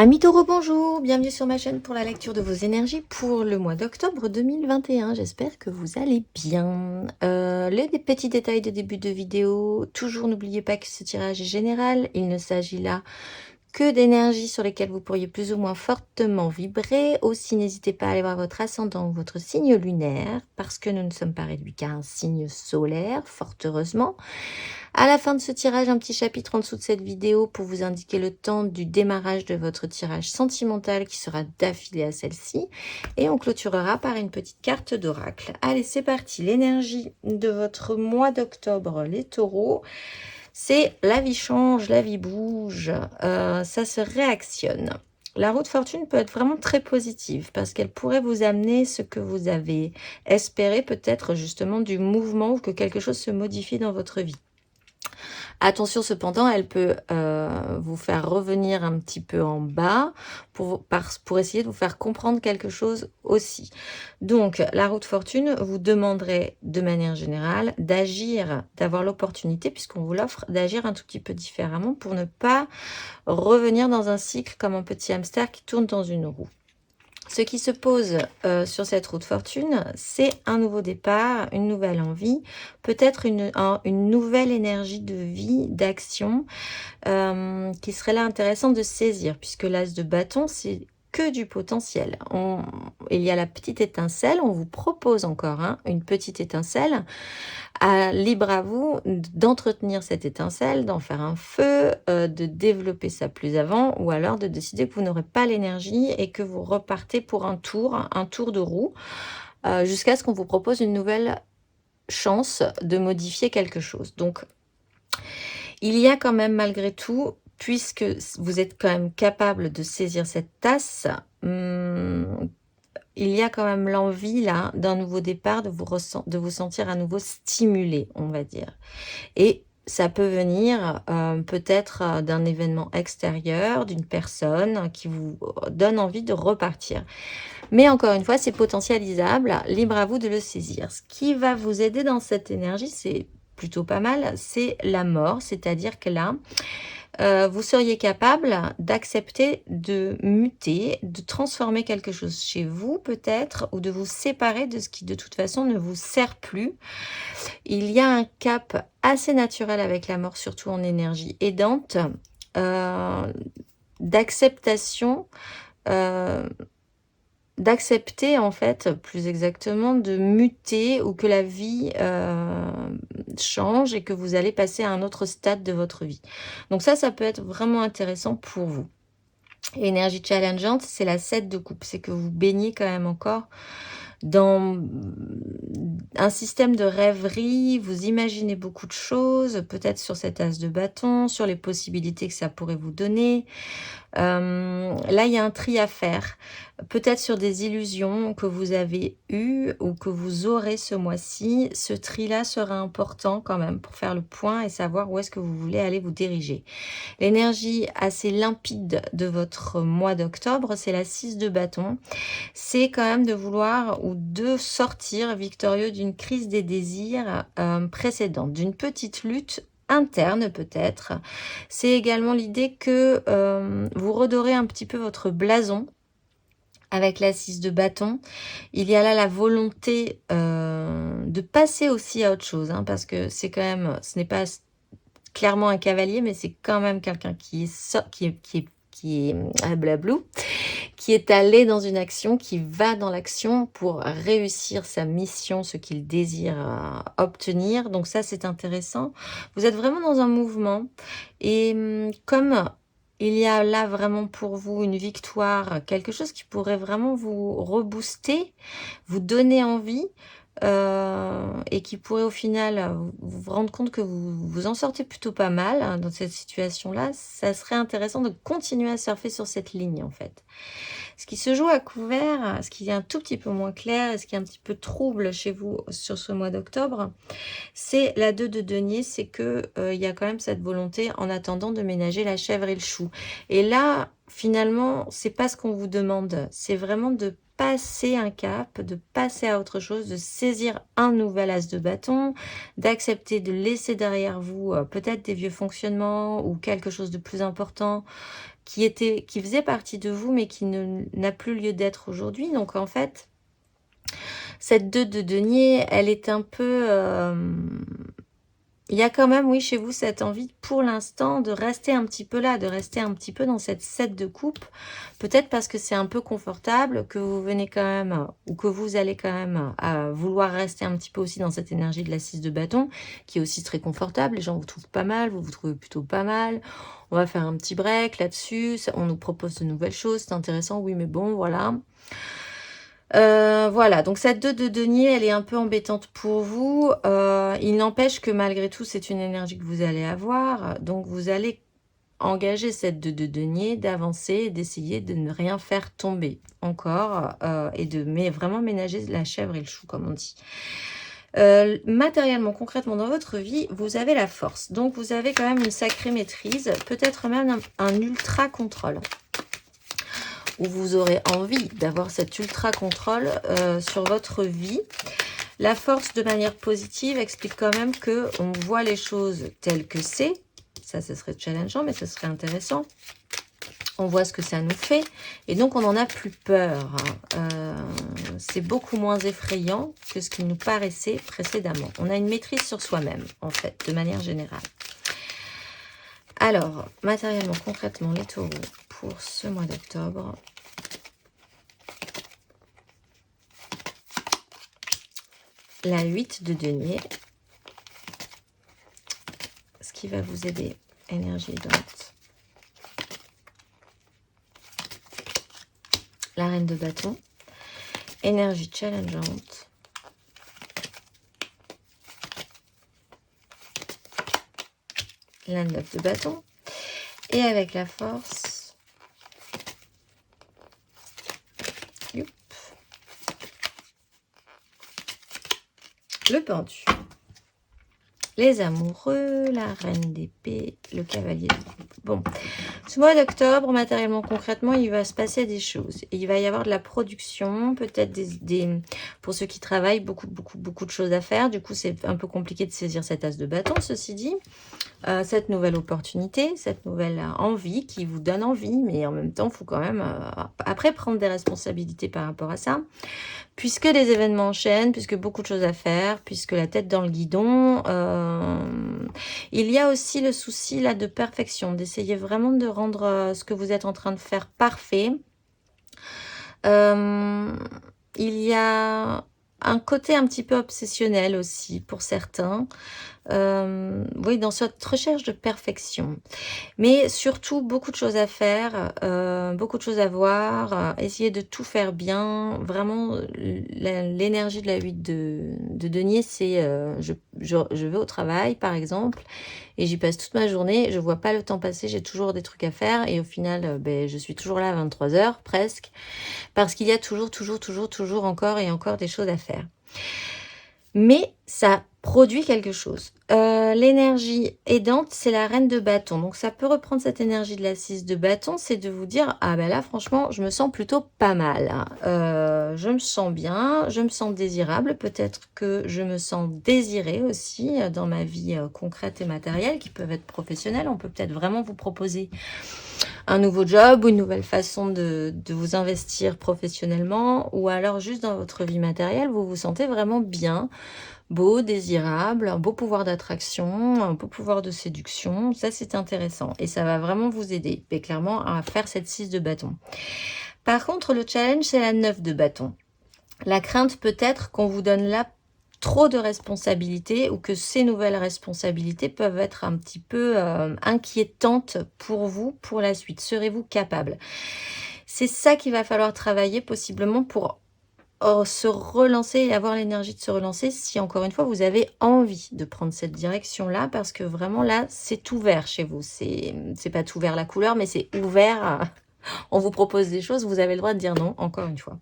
Amis taureaux, bonjour, bienvenue sur ma chaîne pour la lecture de vos énergies pour le mois d'octobre 2021. J'espère que vous allez bien. Les petits détails de début de vidéo, toujours n'oubliez pas que ce tirage est général, il ne s'agit là que d'énergies sur lesquelles vous pourriez plus ou moins fortement vibrer. Aussi, n'hésitez pas à aller voir votre ascendant ou votre signe lunaire, parce que nous ne sommes pas réduits qu'à un signe solaire, fort heureusement. À la fin de ce tirage, un petit chapitre en dessous de cette vidéo pour vous indiquer le temps du démarrage de votre tirage sentimental qui sera d'affilée à celle-ci. Et on clôturera par une petite carte d'oracle. Allez, c'est parti. L'énergie de votre mois d'octobre, les taureaux, c'est la vie change, la vie bouge, ça se réactionne. La roue de fortune peut être vraiment très positive parce qu'elle pourrait vous amener ce que vous avez espéré, peut-être justement du mouvement ou que quelque chose se modifie dans votre vie. Attention cependant, elle peut vous faire revenir un petit peu en bas pour essayer de vous faire comprendre quelque chose aussi. Donc, la roue de fortune vous demanderait de manière générale d'agir, d'avoir l'opportunité, puisqu'on vous l'offre, d'agir un tout petit peu différemment pour ne pas revenir dans un cycle comme un petit hamster qui tourne dans une roue. Ce qui se pose sur cette roue de fortune, c'est un nouveau départ, une nouvelle envie, peut-être une nouvelle énergie de vie, d'action, qui serait là intéressante de saisir, puisque l'as de bâton, c'est que du potentiel. Il y a la petite étincelle, on vous propose encore une petite étincelle. Libre à vous d'entretenir cette étincelle, d'en faire un feu, de développer ça plus avant, ou alors de décider que vous n'aurez pas l'énergie et que vous repartez pour un tour de roue, jusqu'à ce qu'on vous propose une nouvelle chance de modifier quelque chose. Donc, il y a quand même malgré tout, puisque vous êtes quand même capable de saisir cette tasse, il y a quand même l'envie là d'un nouveau départ, de vous sentir à nouveau stimulé, on va dire. Et ça peut venir peut-être d'un événement extérieur, d'une personne qui vous donne envie de repartir. Mais encore une fois, c'est potentialisable, libre à vous de le saisir. Ce qui va vous aider dans cette énergie, c'est plutôt pas mal, c'est la mort, c'est-à-dire que là, vous seriez capable d'accepter de muter, de transformer quelque chose chez vous peut-être, ou de vous séparer de ce qui de toute façon ne vous sert plus. Il y a un cap assez naturel avec la mort, surtout en énergie aidante, d'acceptation, heu, d'accepter en fait, plus exactement, de muter ou que la vie, change et que vous allez passer à un autre stade de votre vie. Donc ça peut être vraiment intéressant pour vous. Énergie challengeante, c'est la 7 de coupe, c'est que vous baignez quand même encore dans un système de rêverie, vous imaginez beaucoup de choses, peut-être sur cet as de bâton, sur les possibilités que ça pourrait vous donner. Là, il y a un tri à faire. Peut-être sur des illusions que vous avez eues ou que vous aurez ce mois-ci. Ce tri-là sera important quand même pour faire le point et savoir où est-ce que vous voulez aller vous diriger. L'énergie assez limpide de votre mois d'octobre, c'est la 6 de bâton. C'est quand même de vouloir ou de sortir victorieux d'une crise des désirs précédente, d'une petite lutte interne peut-être. C'est également l'idée que vous redorez un petit peu votre blason avec la 6 de bâton. Il y a là la volonté de passer aussi à autre chose, parce que c'est quand même, ce n'est pas clairement un cavalier, mais c'est quand même quelqu'un qui est blablou, qui est allé dans une action, qui va dans l'action pour réussir sa mission, ce qu'il désire obtenir. Donc ça, c'est intéressant. Vous êtes vraiment dans un mouvement. Et comme il y a là vraiment pour vous une victoire, quelque chose qui pourrait vraiment vous rebooster, vous donner envie, et qui pourrait au final vous rendre compte que vous en sortez plutôt pas mal dans cette situation-là, ça serait intéressant de continuer à surfer sur cette ligne en fait. Ce qui se joue à couvert, ce qui est un tout petit peu moins clair et ce qui est un petit peu trouble chez vous sur ce mois d'octobre, c'est la 2 de denier, c'est que il y a quand même cette volonté en attendant de ménager la chèvre et le chou. Et là, finalement, c'est pas ce qu'on vous demande, c'est vraiment de passer un cap, de passer à autre chose, de saisir un nouvel as de bâton, d'accepter de laisser derrière vous peut-être des vieux fonctionnements ou quelque chose de plus important qui faisait partie de vous, mais qui n'a plus lieu d'être aujourd'hui. Donc en fait, cette 2 de denier, elle est un peu... il y a quand même, oui, chez vous, cette envie, pour l'instant, de rester un petit peu là, de rester un petit peu dans cette 7 de coupe. Peut-être parce que c'est un peu confortable, que vous venez quand même, ou que vous allez quand même à vouloir rester un petit peu aussi dans cette énergie de la 6 de bâton, qui est aussi très confortable. Les gens vous trouvent pas mal, vous vous trouvez plutôt pas mal. On va faire un petit break là-dessus. On nous propose de nouvelles choses, c'est intéressant, oui, mais bon, voilà. Voilà, donc cette 2 de denier, elle est un peu embêtante pour vous. Il n'empêche que malgré tout, c'est une énergie que vous allez avoir. Donc vous allez engager cette 2 de denier, d'avancer, d'essayer de ne rien faire tomber encore. Et mais vraiment ménager la chèvre et le chou, comme on dit. Matériellement, concrètement, dans votre vie, vous avez la force. Donc vous avez quand même une sacrée maîtrise, peut-être même un ultra contrôle, où vous aurez envie d'avoir cet ultra contrôle sur votre vie. La force, de manière positive, explique quand même que on voit les choses telles que c'est. Ça, ce serait challengeant, mais ce serait intéressant. On voit ce que ça nous fait. Et donc, on n'en a plus peur. C'est beaucoup moins effrayant que ce qui nous paraissait précédemment. On a une maîtrise sur soi-même, en fait, de manière générale. Alors, matériellement, concrètement, les taureaux, pour ce mois d'octobre. La 8 de denier. Ce qui va vous aider. Énergie aidante. La reine de bâton. Énergie challengeante. La 9 de bâton. Et avec la force. Youp. Le pendu. Les amoureux, la reine d'épée, le cavalier de coupe. Bon, ce mois d'octobre, matériellement, concrètement, il va se passer des choses. Et il va y avoir de la production, peut-être pour ceux qui travaillent, beaucoup de choses à faire. Du coup, c'est un peu compliqué de saisir cet as de bâton, ceci dit. Cette nouvelle opportunité, cette nouvelle envie qui vous donne envie, mais en même temps, il faut quand même après prendre des responsabilités par rapport à ça. Puisque les événements enchaînent, puisque beaucoup de choses à faire, puisque la tête dans le guidon, il y a aussi le souci là de perfection, d'essayer vraiment de rendre ce que vous êtes en train de faire parfait. Il y a un côté un petit peu obsessionnel aussi pour certains. Oui, dans cette recherche de perfection. Mais surtout, beaucoup de choses à faire, beaucoup de choses à voir, essayer de tout faire bien. Vraiment, l'énergie de la 8 de denier, c'est je vais au travail, par exemple, et j'y passe toute ma journée. Je vois pas le temps passer, j'ai toujours des trucs à faire. Et au final, je suis toujours là à 23 h presque, parce qu'il y a toujours encore et encore des choses à faire. Mais ça produit quelque chose. L'énergie aidante, c'est la reine de bâton. Donc, ça peut reprendre cette énergie de la 6 de bâton. C'est de vous dire, ah ben là, franchement, je me sens plutôt pas mal. Je me sens bien, je me sens désirable. Peut-être que je me sens désirée aussi dans ma vie concrète et matérielle, qui peuvent être professionnelles. On peut peut-être vraiment vous proposer un nouveau job ou une nouvelle façon de vous investir professionnellement, ou alors juste dans votre vie matérielle, vous vous sentez vraiment bien, beau, désirable, un beau pouvoir d'attraction, un beau pouvoir de séduction. Ça, c'est intéressant et ça va vraiment vous aider, mais clairement, à faire cette 6 de bâton. Par contre, le challenge, c'est la 9 de bâton. La crainte peut-être qu'on vous donne là trop de responsabilités, ou que ces nouvelles responsabilités peuvent être un petit peu inquiétantes pour vous pour la suite. Serez-vous capable? C'est ça qu'il va falloir travailler possiblement pour se relancer et avoir l'énergie de se relancer, si encore une fois vous avez envie de prendre cette direction-là, parce que vraiment là, c'est ouvert chez vous. C'est pas tout ouvert la couleur, mais c'est ouvert. On vous propose des choses, vous avez le droit de dire non, encore une fois.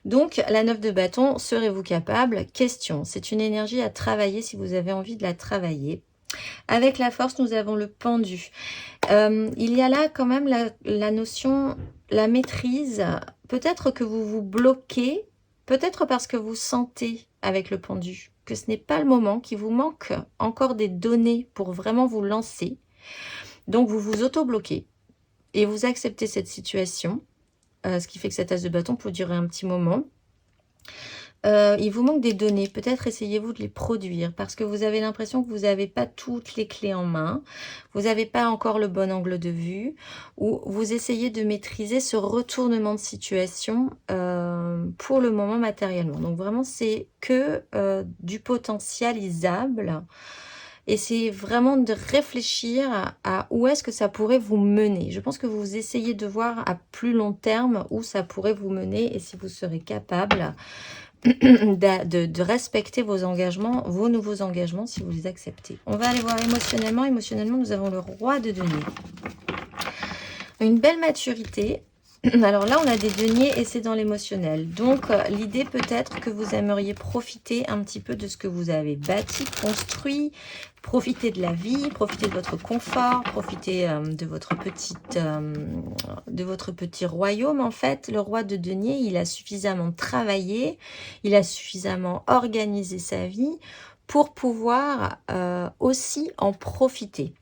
Donc, la 9 de bâton, serez-vous capable? Question, c'est une énergie à travailler si vous avez envie de la travailler. Avec la force, nous avons le pendu. Il y a là quand même la notion, la maîtrise, peut-être que vous vous bloquez, peut-être parce que vous sentez avec le pendu que ce n'est pas le moment, qu'il vous manque encore des données pour vraiment vous lancer. Donc vous vous auto-bloquez et vous acceptez cette situation, ce qui fait que cette as de bâton peut durer un petit moment. Il vous manque des données, peut-être essayez-vous de les produire parce que vous avez l'impression que vous n'avez pas toutes les clés en main, vous n'avez pas encore le bon angle de vue, ou vous essayez de maîtriser ce retournement de situation pour le moment matériellement. Donc vraiment, c'est que du potentialisable et c'est vraiment de réfléchir à où est-ce que ça pourrait vous mener. Je pense que vous essayez de voir à plus long terme où ça pourrait vous mener et si vous serez capable de respecter vos engagements, vos nouveaux engagements, si vous les acceptez. On va aller voir émotionnellement. Émotionnellement, nous avons le roi de denier. Une belle maturité. Alors là, on a des deniers et c'est dans l'émotionnel. Donc, l'idée peut-être que vous aimeriez profiter un petit peu de ce que vous avez bâti, construit, profiter de la vie, profiter de votre confort, profiter de votre petit royaume. En fait, le roi de denier, il a suffisamment travaillé, il a suffisamment organisé sa vie pour pouvoir aussi en profiter.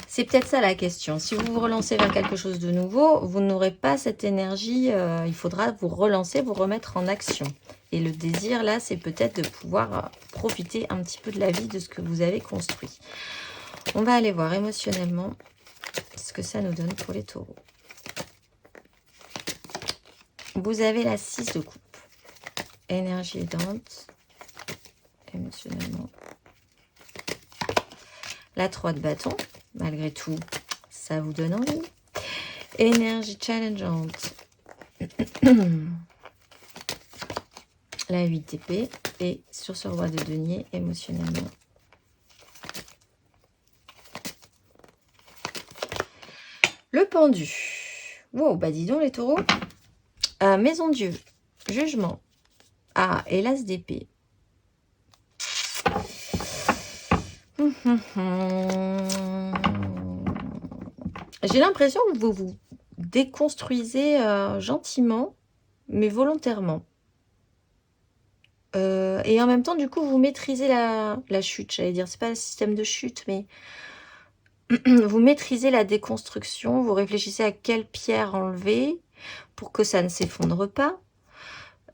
C'est peut-être ça la question. Si vous vous relancez vers quelque chose de nouveau, vous n'aurez pas cette énergie. Il faudra vous relancer, vous remettre en action. Et le désir, là, c'est peut-être de pouvoir profiter un petit peu de la vie, de ce que vous avez construit. On va aller voir émotionnellement ce que ça nous donne pour les taureaux. Vous avez la 6 de coupe. Énergie aidante. Émotionnellement. La 3 de bâton. Malgré tout, ça vous donne envie. Énergie challengeante. La 8 d'épée. Et sur ce roi de denier, émotionnellement. Le pendu. Wow, bah dis donc les taureaux. Maison Dieu. Jugement. Ah, et l'as d'épée. J'ai l'impression que vous vous déconstruisez gentiment, mais volontairement. Et en même temps, du coup, vous maîtrisez la chute, j'allais dire. C'est pas le système de chute, mais vous maîtrisez la déconstruction. Vous réfléchissez à quelle pierre enlever pour que ça ne s'effondre pas.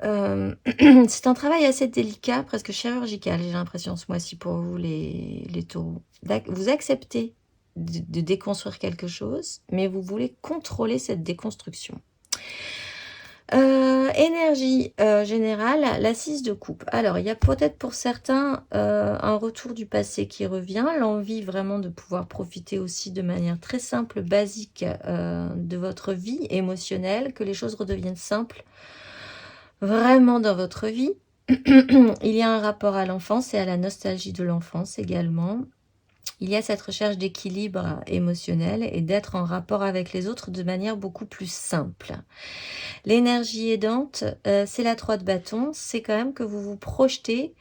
C'est un travail assez délicat, presque chirurgical, j'ai l'impression, ce mois-ci pour vous, les taureaux. Vous acceptez de déconstruire quelque chose, mais vous voulez contrôler cette déconstruction. Énergie générale, la 6 de coupe. Alors, il y a peut-être pour certains un retour du passé qui revient, l'envie vraiment de pouvoir profiter aussi de manière très simple, basique de votre vie émotionnelle, que les choses redeviennent simples vraiment dans votre vie. Il y a un rapport à l'enfance et à la nostalgie de l'enfance également. Il y a cette recherche d'équilibre émotionnel et d'être en rapport avec les autres de manière beaucoup plus simple. L'énergie aidante, c'est la 3 de bâton. C'est quand même que vous vous projetez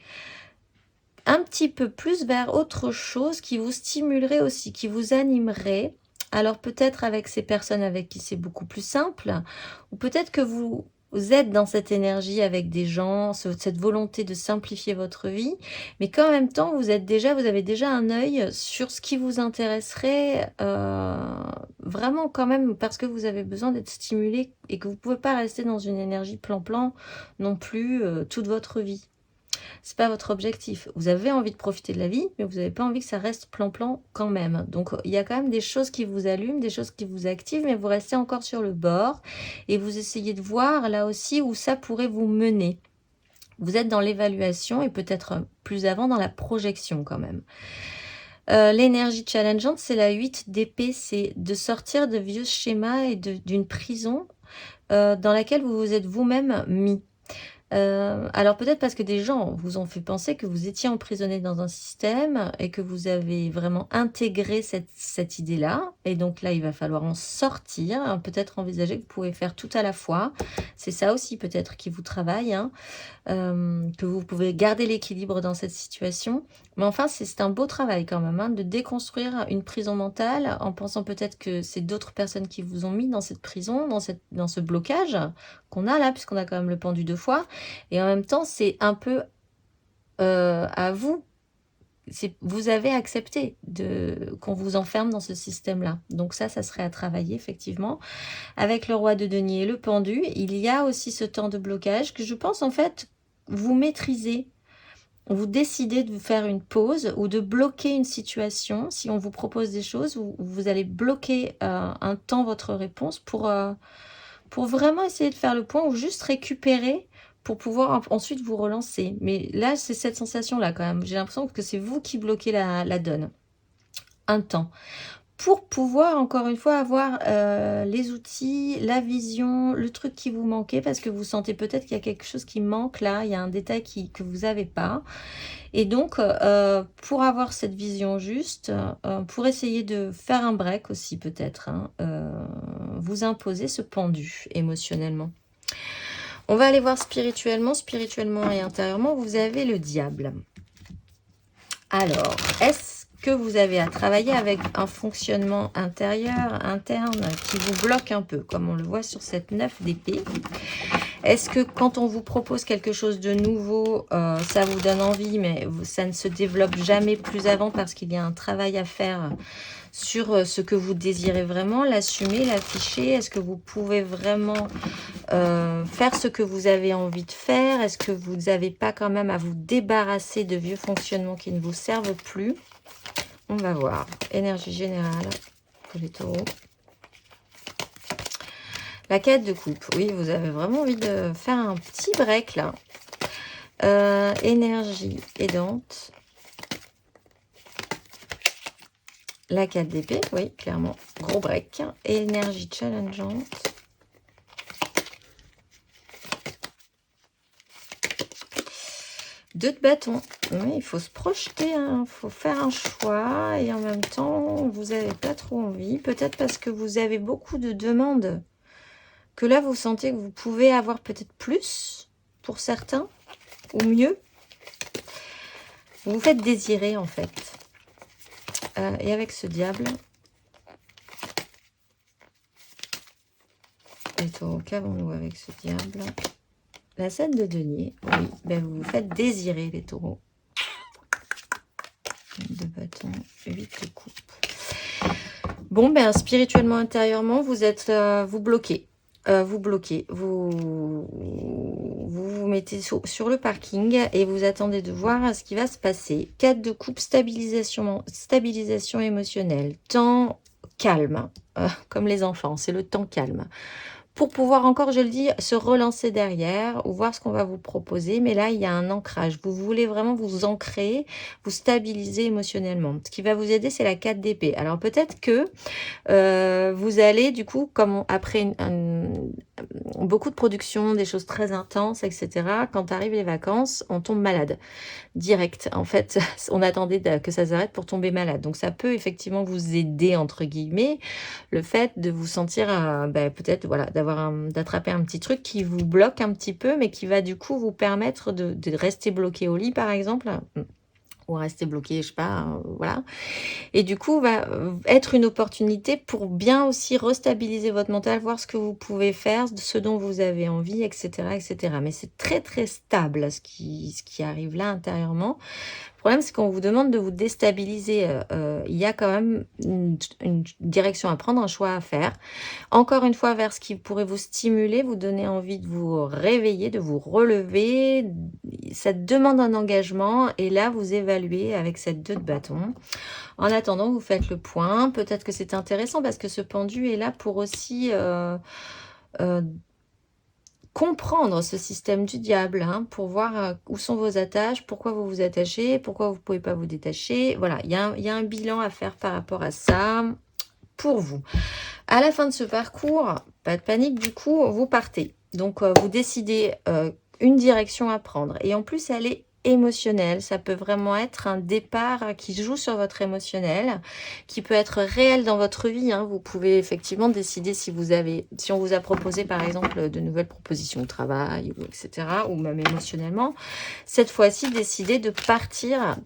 un petit peu plus vers autre chose qui vous stimulerait aussi, qui vous animerait. Alors peut-être avec ces personnes avec qui c'est beaucoup plus simple, ou peut-être que vous êtes dans cette énergie avec des gens, cette volonté de simplifier votre vie, mais qu'en même temps, vous avez déjà un œil sur ce qui vous intéresserait vraiment quand même, parce que vous avez besoin d'être stimulé et que vous ne pouvez pas rester dans une énergie plan-plan non plus toute votre vie. C'est pas votre objectif. Vous avez envie de profiter de la vie, mais vous n'avez pas envie que ça reste plan-plan quand même. Donc, il y a quand même des choses qui vous allument, des choses qui vous activent, mais vous restez encore sur le bord et vous essayez de voir là aussi où ça pourrait vous mener. Vous êtes dans l'évaluation et peut-être plus avant dans la projection quand même. L'énergie challengeante, c'est la 8 d'épée, c'est de sortir de vieux schémas et d'une prison dans laquelle vous vous êtes vous-même mis. Alors peut-être parce que des gens vous ont fait penser que vous étiez emprisonné dans un système et que vous avez vraiment intégré cette idée-là. Et donc là, il va falloir en sortir. Hein, peut-être envisager que vous pouvez faire tout à la fois. C'est ça aussi peut-être qui vous travaille, hein, que vous pouvez garder l'équilibre dans cette situation. Mais enfin, c'est un beau travail quand même, hein, de déconstruire une prison mentale en pensant peut-être que c'est d'autres personnes qui vous ont mis dans cette prison, dans ce blocage qu'on a là, puisqu'on a quand même le pendu 2 fois. Et en même temps, c'est un peu à vous. Vous avez accepté qu'on vous enferme dans ce système-là. Donc ça serait à travailler, effectivement. Avec le roi de denier et le pendu, il y a aussi ce temps de blocage que je pense, en fait, vous maîtrisez. Vous décidez de faire une pause ou de bloquer une situation. Si on vous propose des choses, vous allez bloquer un temps votre réponse pour vraiment essayer de faire le point ou juste récupérer pour pouvoir ensuite vous relancer. Mais là, c'est cette sensation-là quand même. J'ai l'impression que c'est vous qui bloquez la donne. Un temps. Pour pouvoir, encore une fois, avoir les outils, la vision, le truc qui vous manquait, parce que vous sentez peut-être qu'il y a quelque chose qui manque là, il y a un détail que vous n'avez pas. Et donc, pour avoir cette vision juste, pour essayer de faire un break aussi peut-être, hein, vous imposer ce pendu émotionnellement. On va aller voir spirituellement et intérieurement, vous avez le diable. Alors, est-ce que vous avez à travailler avec un fonctionnement interne, qui vous bloque un peu, comme on le voit sur cette 9 d'épée? Est-ce que quand on vous propose quelque chose de nouveau, ça vous donne envie, mais ça ne se développe jamais plus avant parce qu'il y a un travail à faire sur ce que vous désirez vraiment, l'assumer, l'afficher? Est-ce que vous pouvez vraiment faire ce que vous avez envie de faire? Est-ce que vous n'avez pas quand même à vous débarrasser de vieux fonctionnements qui ne vous servent plus? On va voir. Énergie générale pour les taureaux. La 4 de coupe. Oui, vous avez vraiment envie de faire un petit break là. Énergie aidante. La 4 d'épée, oui, clairement. Gros break. Énergie challengeante. Deux de bâton. Oui, il faut se projeter, il faut faire un choix. Et en même temps, vous n'avez pas trop envie. Peut-être parce que vous avez beaucoup de demandes. Que là, vous sentez que vous pouvez avoir peut-être plus pour certains. Ou mieux. Vous vous faites désirer, en fait. Et avec ce diable, les taureaux, qu'avons-nous avec ce diable? La 7 de denier, oui, ben vous vous faites désirer, les taureaux. 2 bâtons, 8 de coupe. Bon, ben spirituellement, intérieurement, vous êtes, vous bloquez. Vous bloquez, vous mettez sur le parking et vous attendez de voir ce qui va se passer. 4 de coupe, stabilisation émotionnelle, temps calme, comme les enfants, c'est le temps calme. Pour pouvoir encore, je le dis, se relancer derrière ou voir ce qu'on va vous proposer. Mais là, il y a un ancrage. Vous voulez vraiment vous ancrer, vous stabiliser émotionnellement. Ce qui va vous aider, c'est la 4 d'épée. Alors peut-être que vous allez, du coup, comme après beaucoup de production, des choses très intenses, etc., quand arrivent les vacances, on tombe malade. Direct. En fait, on attendait que ça s'arrête pour tomber malade. Donc, ça peut effectivement vous aider, entre guillemets, le fait de vous sentir, peut-être, voilà, d'attraper un petit truc qui vous bloque un petit peu, mais qui va du coup vous permettre de rester bloqué au lit, par exemple, ou rester bloqué, je sais pas, voilà. Et du coup, va être une opportunité pour bien aussi restabiliser votre mental, voir ce que vous pouvez faire, ce dont vous avez envie, etc., etc. Mais c'est très, très stable ce qui arrive là intérieurement. Le problème, c'est qu'on vous demande de vous déstabiliser. Il y a quand même une direction à prendre, un choix à faire. Encore une fois, vers ce qui pourrait vous stimuler, vous donner envie de vous réveiller, de vous relever. Ça demande un engagement et là, vous évaluez avec cette 2 de bâton. En attendant, vous faites le point. Peut-être que c'est intéressant parce que ce pendu est là pour aussi comprendre ce système du diable, hein, pour voir où sont vos attaches, pourquoi vous vous attachez, pourquoi vous ne pouvez pas vous détacher. Voilà, il y a un bilan à faire par rapport à ça pour vous. À la fin de ce parcours, pas de panique, du coup, vous partez. Donc, vous décidez une direction à prendre. Et en plus, elle est émotionnelle. Ça peut vraiment être un départ qui joue sur votre émotionnel, qui peut être réel dans votre vie. Hein. Vous pouvez effectivement décider si on vous a proposé par exemple de nouvelles propositions de travail, ou etc., ou même émotionnellement, cette fois-ci décider de partir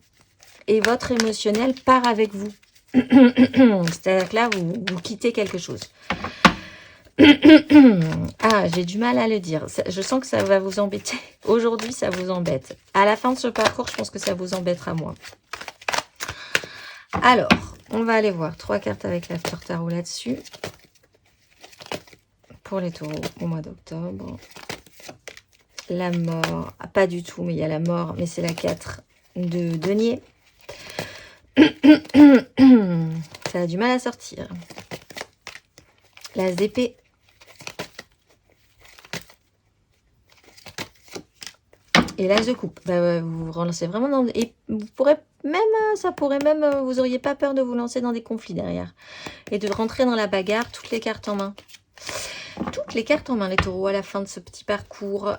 et votre émotionnel part avec vous. C'est-à-dire que là, vous quittez quelque chose. Ah, j'ai du mal à le dire. Je sens que ça va vous embêter. Aujourd'hui, ça vous embête. À la fin de ce parcours, je pense que ça vous embêtera moins. Alors, on va aller voir 3 cartes avec l'After Tarot là-dessus. Pour les taureaux au mois d'octobre. La mort. Ah, pas du tout, mais il y a la mort. Mais c'est la 4 de denier. Ça a du mal à sortir. L'as d'épée. Et l'as de coupe. Bah, vous vous relancez vraiment dans... Et vous pourrez même, vous auriez pas peur de vous lancer dans des conflits derrière. Et de rentrer dans la bagarre, toutes les cartes en main. Toutes les cartes en main, les taureaux, à la fin de ce petit parcours.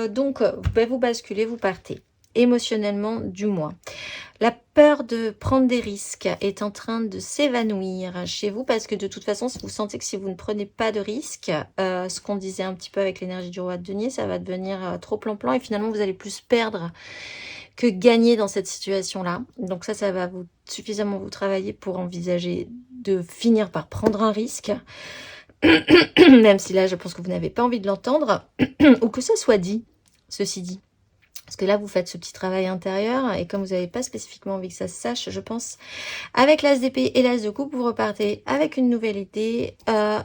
Donc, vous basculez, vous partez. Émotionnellement, du moins. La peur de prendre des risques est en train de s'évanouir chez vous parce que de toute façon, vous sentez que si vous ne prenez pas de risques, ce qu'on disait un petit peu avec l'énergie du roi de denier, ça va devenir trop plan-plan et finalement, vous allez plus perdre que gagner dans cette situation-là. Donc ça va suffisamment vous travailler pour envisager de finir par prendre un risque. Même si là, je pense que vous n'avez pas envie de l'entendre ou que ça soit dit, ceci dit. Parce que là, vous faites ce petit travail intérieur et comme vous n'avez pas spécifiquement envie que ça se sache, je pense, avec l'as d'épée et l'as de coupe, vous repartez avec une nouvelle idée.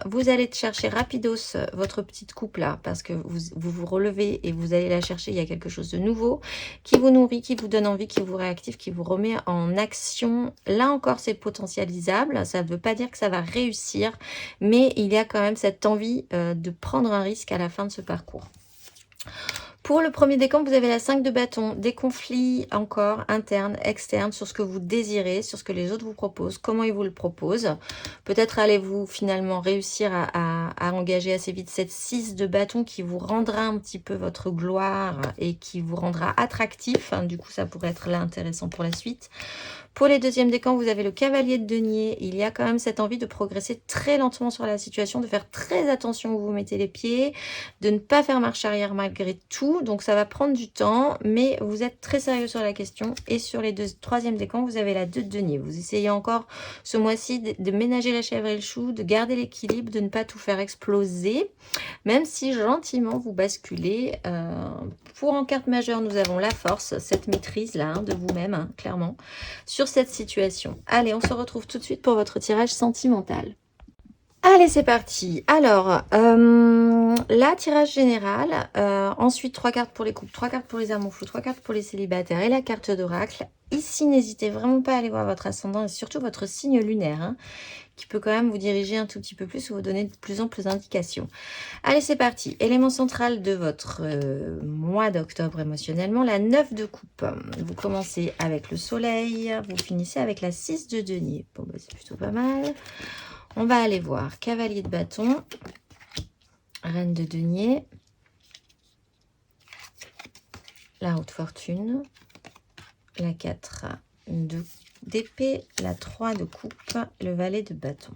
Vous allez chercher rapidos votre petite coupe là parce que vous relevez et vous allez la chercher. Il y a quelque chose de nouveau qui vous nourrit, qui vous donne envie, qui vous réactive, qui vous remet en action. Là encore, c'est potentialisable. Ça ne veut pas dire que ça va réussir, mais il y a quand même cette envie de prendre un risque à la fin de ce parcours. Pour le premier décan, vous avez la 5 de bâton, des conflits encore internes, externes, sur ce que vous désirez, sur ce que les autres vous proposent, comment ils vous le proposent. Peut-être allez-vous finalement réussir à engager assez vite cette 6 de bâton qui vous rendra un petit peu votre gloire et qui vous rendra attractif. Du coup, ça pourrait être là intéressant pour la suite. Pour les deuxièmes décans, vous avez le cavalier de denier. Il y a quand même cette envie de progresser très lentement sur la situation, de faire très attention où vous mettez les pieds, de ne pas faire marche arrière malgré tout. Donc ça va prendre du temps, mais vous êtes très sérieux sur la question. Et sur les troisième décans, vous avez la 2 de denier. Vous essayez encore ce mois-ci de ménager la chèvre et le chou, de garder l'équilibre, de ne pas tout faire exploser, même si gentiment vous basculez. Pour en carte majeure, nous avons la force, cette maîtrise là de vous-même, clairement, sur cette situation. Allez, on se retrouve tout de suite pour votre tirage sentimental. Allez, c'est parti. Alors, la tirage général, ensuite 3 cartes pour les couples, 3 cartes pour les amours fous, 3 cartes pour les célibataires et la carte d'oracle. Ici, n'hésitez vraiment pas à aller voir votre ascendant et surtout votre signe lunaire, qui peut quand même vous diriger un tout petit peu plus ou vous donner de plus en plus d'indications. Allez, c'est parti. Élément central de votre mois d'octobre émotionnellement, la 9 de coupe. Vous commencez avec le soleil, vous finissez avec la 6 de denier. Bon, bah, c'est plutôt pas mal. On va aller voir cavalier de bâton, reine de denier, la haute fortune, la 4 d'épée, la 3 de coupe, le valet de bâton.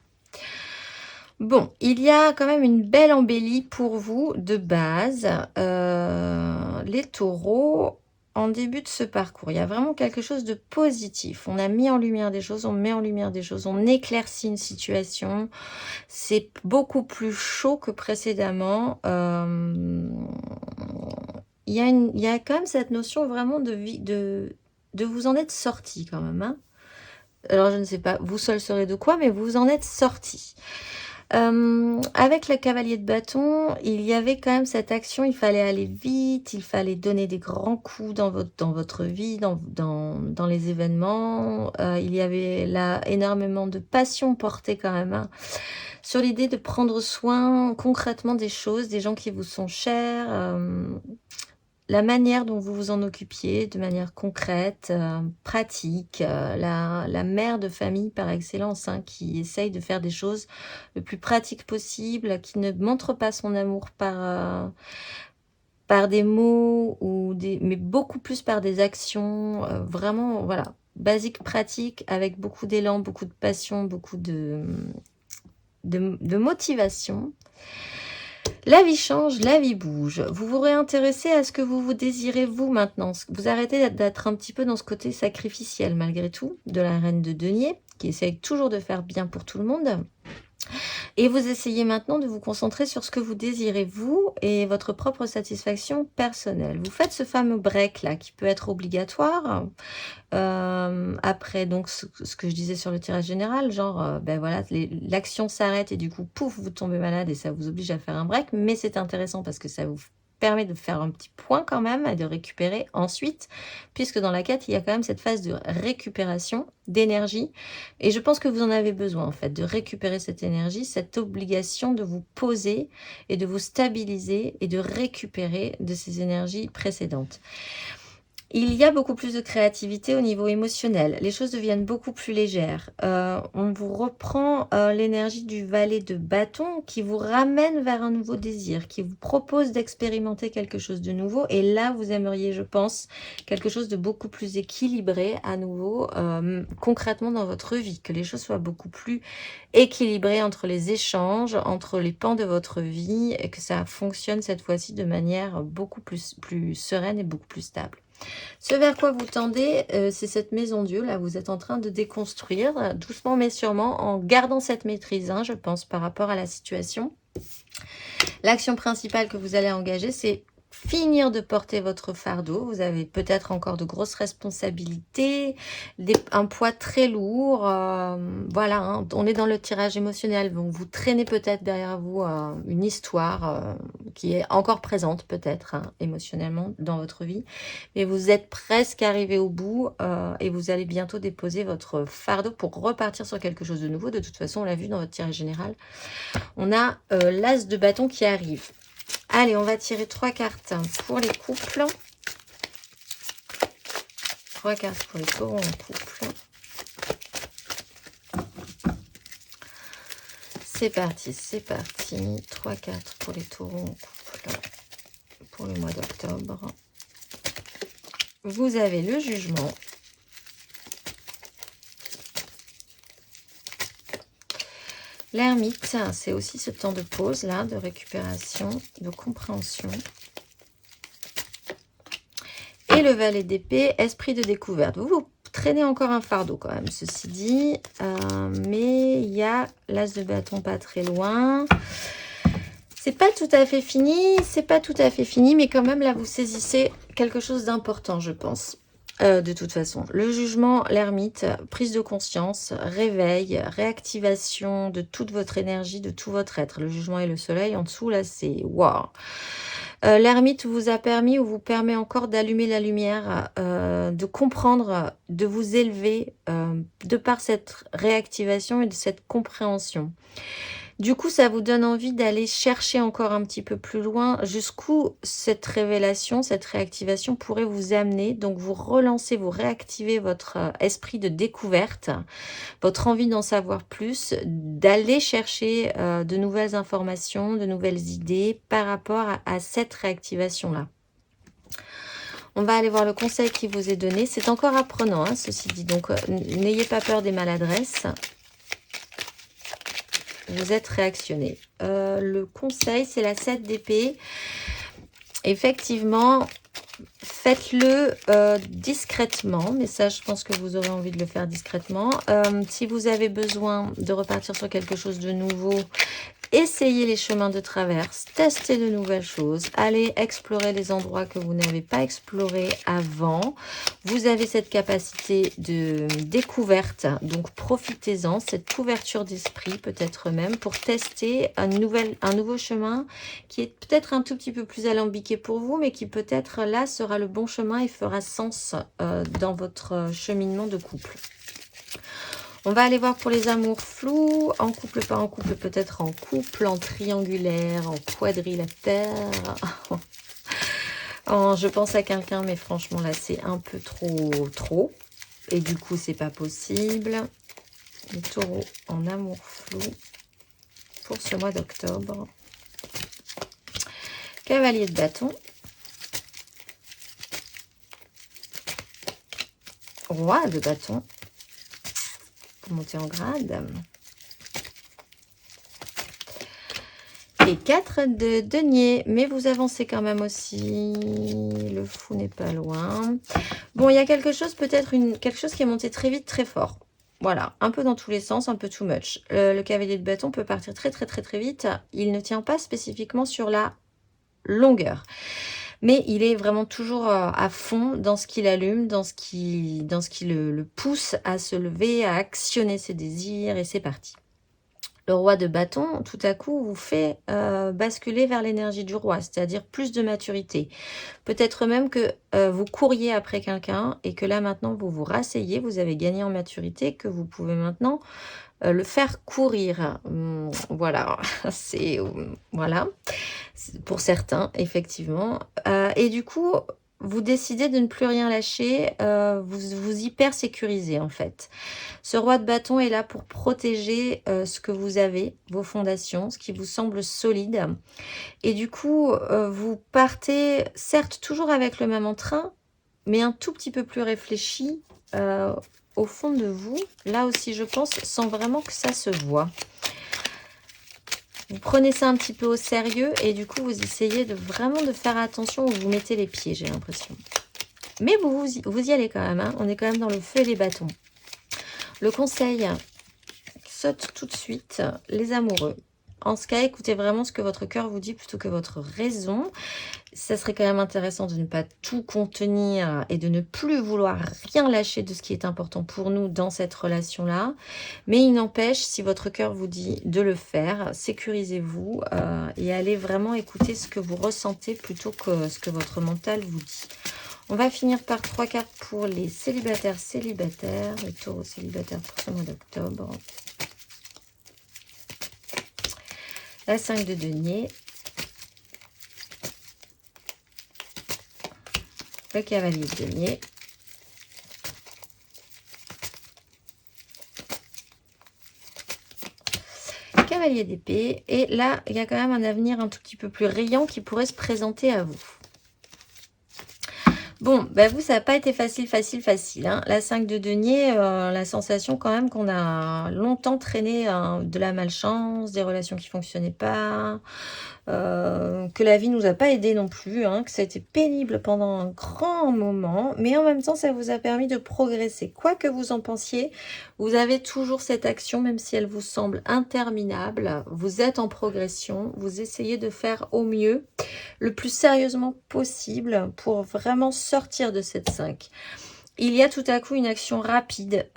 Bon, il y a quand même une belle embellie pour vous de base. Les taureaux, en début de ce parcours, il y a vraiment quelque chose de positif. On a mis en lumière des choses, on met en lumière des choses, on éclaircit une situation. C'est beaucoup plus chaud que précédemment. Il y a quand même cette notion vraiment de vous en être sorti quand même. Alors, je ne sais pas, vous seul serez de quoi, mais vous en êtes sorti. Avec le cavalier de bâton, il y avait quand même cette action, il fallait aller vite, il fallait donner des grands coups dans votre vie, dans les événements. Il y avait là énormément de passion portée quand même sur l'idée de prendre soin concrètement des choses, des gens qui vous sont chers, la manière dont vous vous en occupiez de manière concrète, pratique, la mère de famille par excellence, qui essaye de faire des choses le plus pratique possible, qui ne montre pas son amour par des mots, mais beaucoup plus par des actions, vraiment, voilà, basique, pratique, avec beaucoup d'élan, beaucoup de passion, beaucoup de motivation. La vie change, la vie bouge. Vous vous réintéressez à ce que vous désirez vous maintenant. Vous arrêtez d'être un petit peu dans ce côté sacrificiel malgré tout, de la reine de denier, qui essaye toujours de faire bien pour tout le monde. Et vous essayez maintenant de vous concentrer sur ce que vous désirez vous et votre propre satisfaction personnelle. Vous faites ce fameux break là qui peut être obligatoire. Après donc ce que je disais sur le tirage général, genre, ben voilà, l'action s'arrête et du coup, pouf, vous tombez malade et ça vous oblige à faire un break. Mais c'est intéressant parce que ça vous permet de faire un petit point quand même et de récupérer ensuite, puisque dans la quête, il y a quand même cette phase de récupération d'énergie et je pense que vous en avez besoin en fait, de récupérer cette énergie, cette obligation de vous poser et de vous stabiliser et de récupérer de ces énergies précédentes. Il y a beaucoup plus de créativité au niveau émotionnel. Les choses deviennent beaucoup plus légères. On vous reprend l'énergie du valet de bâton qui vous ramène vers un nouveau désir, qui vous propose d'expérimenter quelque chose de nouveau. Et là, vous aimeriez, je pense, quelque chose de beaucoup plus équilibré à nouveau, concrètement dans votre vie. Que les choses soient beaucoup plus équilibrées entre les échanges, entre les pans de votre vie, et que ça fonctionne cette fois-ci de manière beaucoup plus sereine et beaucoup plus stable. Ce vers quoi vous tendez, c'est cette maison Dieu. Là, vous êtes en train de déconstruire, doucement mais sûrement, en gardant cette maîtrise, hein, je pense, par rapport à la situation. L'action principale que vous allez engager, c'est finir de porter votre fardeau. Vous avez peut-être encore de grosses responsabilités, un poids très lourd. Voilà, hein, on est dans le tirage émotionnel. Donc vous traînez peut-être derrière vous une histoire qui est encore présente peut-être émotionnellement dans votre vie. Mais vous êtes presque arrivé au bout et vous allez bientôt déposer votre fardeau pour repartir sur quelque chose de nouveau. De toute façon, on l'a vu dans votre tirage général. On a l'as de bâton qui arrive. Allez, on va tirer 3 cartes pour les couples. 3 cartes pour les taureaux en couple. C'est parti, c'est parti. 3 cartes pour les taureaux en couple pour le mois d'octobre. Vous avez le jugement. L'ermite, c'est aussi ce temps de pause là, de récupération, de compréhension. Et le valet d'épée, esprit de découverte. Vous traînez encore un fardeau quand même, ceci dit. Mais il y a l'as de bâton pas très loin. C'est pas tout à fait fini, c'est pas tout à fait fini, mais quand même là vous saisissez quelque chose d'important, je pense. De toute façon, le jugement, l'ermite, prise de conscience, réveil, réactivation de toute votre énergie, de tout votre être. Le jugement et le soleil, en dessous, là, c'est waouh. L'ermite vous a permis ou vous permet encore d'allumer la lumière, de comprendre, de vous élever de par cette réactivation et de cette compréhension. Du coup, ça vous donne envie d'aller chercher encore un petit peu plus loin jusqu'où cette révélation, cette réactivation pourrait vous amener. Donc, vous relancez, vous réactivez votre esprit de découverte, votre envie d'en savoir plus, d'aller chercher de nouvelles informations, de nouvelles idées par rapport à cette réactivation-là. On va aller voir le conseil qui vous est donné. C'est encore apprenant, hein, ceci dit. Donc, n'ayez pas peur des maladresses. Vous êtes réactionné. Le conseil, c'est la 7 d'épée. Effectivement, faites-le discrètement. Mais ça, je pense que vous aurez envie de le faire discrètement. Si vous avez besoin de repartir sur quelque chose de nouveau, essayez les chemins de traverse, testez de nouvelles choses, allez explorer les endroits que vous n'avez pas explorés avant. Vous avez cette capacité de découverte, donc profitez-en, cette ouverture d'esprit peut-être même pour tester un nouveau chemin qui est peut-être un tout petit peu plus alambiqué pour vous, mais qui peut-être là sera le bon chemin et fera sens dans votre cheminement de couple. On va aller voir pour les amours flous, en couple, pas en couple, peut-être en couple, en triangulaire, en quadrilatère. Je pense à quelqu'un, mais franchement, là, c'est un peu trop. Et du coup, c'est pas possible. Le taureau en amour flou pour ce mois d'octobre. Cavalier de bâton. Roi de bâton pour monter en grade. Et 4 de denier, mais vous avancez quand même aussi. Le fou n'est pas loin. Bon, il y a quelque chose, peut-être quelque chose qui est monté très vite, très fort. Voilà, un peu dans tous les sens, un peu too much. Le cavalier de bâton peut partir très vite. Il ne tient pas spécifiquement sur la longueur. Mais il est vraiment toujours à fond dans ce qui l'allume, dans ce qui le pousse à se lever, à actionner ses désirs, et c'est parti. Le roi de bâton, tout à coup, vous fait basculer vers l'énergie du roi, c'est-à-dire plus de maturité. Peut-être même que vous couriez après quelqu'un et que là, maintenant, vous vous rasseyez, vous avez gagné en maturité, que vous pouvez maintenant le faire courir. Voilà, c'est voilà, pour certains, effectivement. Et du coup, vous décidez de ne plus rien lâcher, vous hyper sécurisez en fait. Ce roi de bâton est là pour protéger ce que vous avez, vos fondations, ce qui vous semble solide. Et du coup, vous partez, certes, toujours avec le même entrain, mais un tout petit peu plus réfléchi au fond de vous. Là aussi, je pense, sans vraiment que ça se voit. Vous prenez ça un petit peu au sérieux et du coup, vous essayez vraiment de faire attention où vous mettez les pieds, j'ai l'impression. Mais vous y allez quand même, hein. On est quand même dans le feu et les bâtons. Le conseil saute tout de suite, les amoureux. En ce cas, écoutez vraiment ce que votre cœur vous dit plutôt que votre raison. Ça serait quand même intéressant de ne pas tout contenir et de ne plus vouloir rien lâcher de ce qui est important pour nous dans cette relation-là. Mais il n'empêche, si votre cœur vous dit de le faire, sécurisez-vous et allez vraiment écouter ce que vous ressentez plutôt que ce que votre mental vous dit. On va finir par 3 cartes pour les célibataires, les taureaux célibataires pour ce mois d'octobre. La 5 de denier. Le cavalier de denier. Cavalier d'épée. Et là, il y a quand même un avenir un tout petit peu plus riant qui pourrait se présenter à vous. Bon, ben vous, ça n'a pas été facile. Hein. La 5 de denier, la sensation quand même qu'on a longtemps traîné de la malchance, des relations qui ne fonctionnaient pas, que la vie nous a pas aidé non plus, hein, que ça a été pénible pendant un grand moment, mais en même temps, ça vous a permis de progresser. Quoi que vous en pensiez, vous avez toujours cette action, même si elle vous semble interminable. Vous êtes en progression, vous essayez de faire au mieux, le plus sérieusement possible pour vraiment sortir de cette 5. Il y a tout à coup une action rapide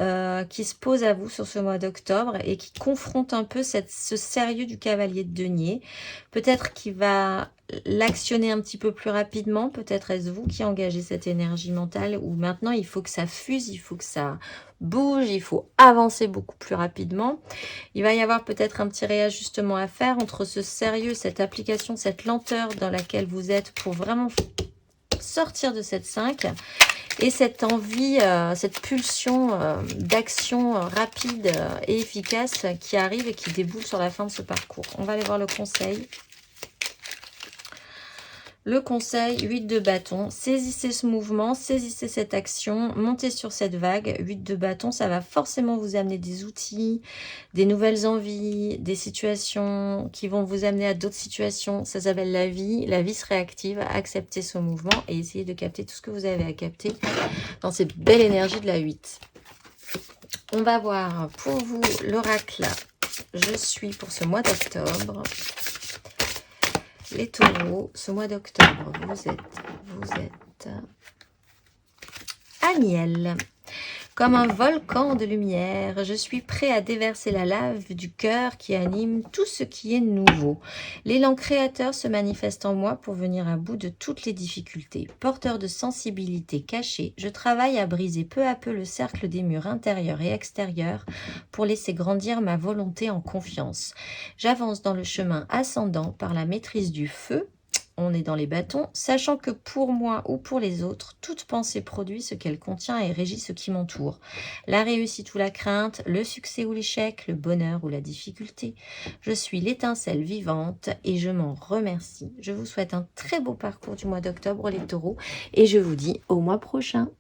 qui se pose à vous sur ce mois d'octobre et qui confronte un peu ce sérieux du cavalier de denier. Peut-être qu'il va l'actionner un petit peu plus rapidement. Peut-être est-ce vous qui engagez cette énergie mentale où maintenant il faut que ça fuse, il faut que ça bouge, il faut avancer beaucoup plus rapidement. Il va y avoir peut-être un petit réajustement à faire entre ce sérieux, cette application, cette lenteur dans laquelle vous êtes pour vraiment sortir de cette 5 et cette envie, cette pulsion d'action rapide et efficace qui arrive et qui déboule sur la fin de ce parcours. On va aller voir le conseil. Le conseil, 8 de bâton, saisissez ce mouvement, saisissez cette action, montez sur cette vague. 8 de bâton, ça va forcément vous amener des outils, des nouvelles envies, des situations qui vont vous amener à d'autres situations. Ça s'appelle la vie se réactive. Acceptez ce mouvement et essayez de capter tout ce que vous avez à capter dans cette belle énergie de la 8. On va voir pour vous l'oracle. Je suis pour ce mois d'octobre. Les taureaux, ce mois d'octobre, vous êtes Aniel. Comme un volcan de lumière, je suis prêt à déverser la lave du cœur qui anime tout ce qui est nouveau. L'élan créateur se manifeste en moi pour venir à bout de toutes les difficultés. Porteur de sensibilité cachée, je travaille à briser peu à peu le cercle des murs intérieurs et extérieurs pour laisser grandir ma volonté en confiance. J'avance dans le chemin ascendant par la maîtrise du feu. On est dans les bâtons, sachant que pour moi ou pour les autres, toute pensée produit ce qu'elle contient et régit ce qui m'entoure. La réussite ou la crainte, le succès ou l'échec, le bonheur ou la difficulté. Je suis l'étincelle vivante et je m'en remercie. Je vous souhaite un très beau parcours du mois d'octobre, les taureaux, et je vous dis au mois prochain.